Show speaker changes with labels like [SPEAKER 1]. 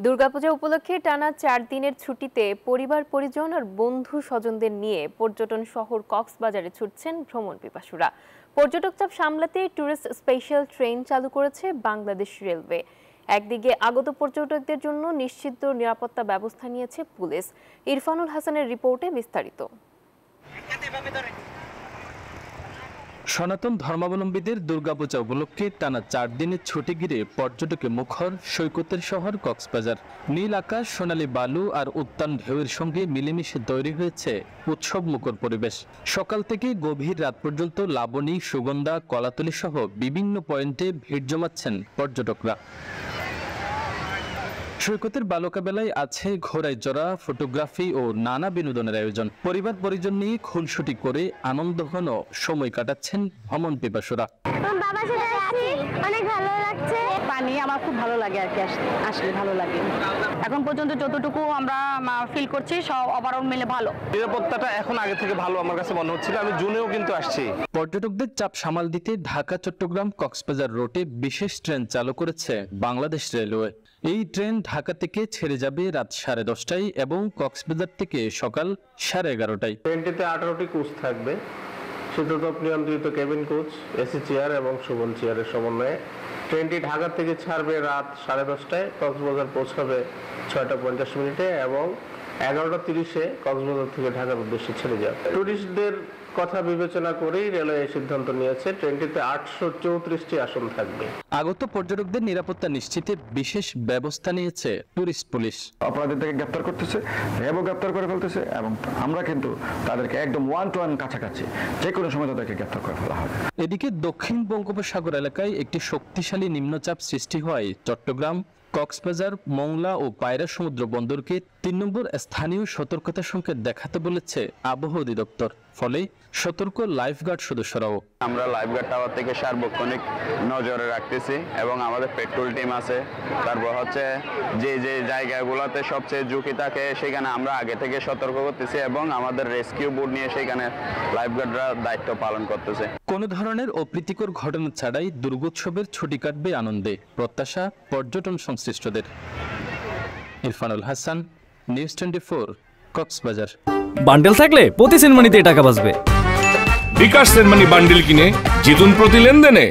[SPEAKER 1] দুর্গাপূজা উপলক্ষে টানা ৪ দিনের ছুটিতে পরিবার পরিজন আর বন্ধু স্বজনদের নিয়ে পর্যটন শহর কক্সবাজারে ছুটছেন ভ্রমণ পিপাসুরা। পর্যটক চাপ সামলাতে ট্যুরিস্ট স্পেশাল ট্রেন চালু করেছে বাংলাদেশ রেলওয়ে। একদিকে আগত পর্যটকদের জন্য নিশ্চিত নিরাপত্তা ব্যবস্থা নিয়েছে পুলিশ। ইরফানুল হাসানের রিপোর্টে বিস্তারিত।
[SPEAKER 2] সনাতন ধর্মাবলম্বীদের দুর্গাপূজা উপলক্ষে টানা ৪ দিনের ছুটি ঘিরে পর্যটকে মুখর সৈকতের শহর কক্সবাজার। নীল আকাশ, সোনালী বালু আর উত্তাল ঢেউয়ের সঙ্গে মিলেমিশে তৈরি হয়েছে উৎসব মুখর পরিবেশ। সকাল থেকে গভীর রাত পর্যন্ত লাবণী, সুগন্ধা, কলাতলি সহ বিভিন্ন পয়েন্টে ভিড় জমাচ্ছেন পর্যটকরা। সৈকতের বালুকাবেলায় আছে ঘোড়ায় চড়া, ফটোগ্রাফি ও নানা বিনোদনের আয়োজন। পরিবার পরিজন নিয়ে খুনসুটি করে আনন্দঘন সময় কাটাচ্ছেন ভ্রমণ পিপাসুরা।
[SPEAKER 3] অনেক ভালো লাগছে। পানি আমার খুব ভালো লাগে আর কি, আসলে ভালো লাগে। এখন পর্যন্ত যতটুকু আমরা ফিল করছি সব ওভারঅল মিলে ভালো।
[SPEAKER 4] নিরাপত্তাটা এখন আগে থেকে ভালো আমার কাছে মনে হচ্ছিল। আমি জুনেও কিন্তু আসছি।
[SPEAKER 2] পর্যটকদের চাপ সামাল দিতে ঢাকা চট্টগ্রাম কক্সবাজার রুটে বিশেষ ট্রেন চালু করেছে বাংলাদেশ রেলওয়ে। এই ট্রেন ঢাকা থেকে ছেড়ে যাবে রাত 10:30টায় এবং কক্সবাজার থেকে সকাল 11:30টায়।
[SPEAKER 4] ট্রেনটিতে 18টি কোচ থাকবে। শীততাপ নিয়ন্ত্রিত কেবিন কোচ, এসি চেয়ার এবং শোভন চেয়ারের সমন্বয়ে ট্রেনটি ঢাকা থেকে ছাড়বে রাত 10:30টায়, কক্সবাজার পৌঁছাবে 6:50 এবং 11:30-এ কক্সবাজার থেকে ঢাকার উদ্দেশ্যে ছেড়ে যাবে। টুরিস্টদের কথা বিবেচনা করেই রেলওয়ে সিদ্ধান্ত নিয়েছে ট্রেনটিতে 834টি আসন থাকবে।
[SPEAKER 2] আগত পর্যটকদের নিরাপত্তা নিশ্চিতে বিশেষ ব্যবস্থা নিয়েছে টুরিস্ট পুলিশ।
[SPEAKER 5] অপরাধীদেরকে গ্রেপ্তার করতেছে, র্যাবও গ্রেপ্তার করে ফেলতেছে এবং আমরা কিন্তু তাদেরকে একদম 1-to-1 কাছাকাছি যে কোনো সময় তাদেরকে গ্রেপ্তার করে ফেলা হবে।
[SPEAKER 2] এদিকে দক্ষিণ বঙ্গোপসাগর এলাকায় একটি শক্তিশালী নিম্নচাপ সৃষ্টি হয় চট্টগ্রাম, কক্সবাজার, মংলা ও পায়রা সমুদ্র বন্দরকে 3 নম্বর স্থানীয় সতর্কতা সংকেত দেখাতে বলেছে আবহাওয়া অধিদপ্তর। ফলে সতর্ক লাইফগার্ড সদস্যরাও।
[SPEAKER 6] আমরা লাইফগার্ড টাওয়ার থেকে সার্বক্ষণিক নজরে রাখতেছি এবং আমাদের পেট্রোল টিম আছে। তারপর হচ্ছে যে যে জায়গাগুলোতে সবচেয়ে ঝুঁকি থাকে সেখানে আমরা আগে থেকে সতর্ক করতেছি এবং আমাদের রেস্কিউ বোট নিয়ে সেখানে লাইফগার্ডরা দায়িত্ব পালন করতেছে।
[SPEAKER 2] কোনো ধরনের অপ্রীতিকর ঘটনা ছাড়াই দুর্গোৎসবের ছুটি কাটবে আনন্দে, প্রত্যাশা পর্যটন সংশ্লিষ্টদের। ইরফানুল হাসান, নিউজ 24, কক্সবাজার।
[SPEAKER 7] বান্ডেল থাকলে প্রতি সেনমানিতে টাকা বাঁচবে।
[SPEAKER 8] বিকাশ সেনমানি বান্ডেল কিনে জিতুন প্রতি লেনদেনে।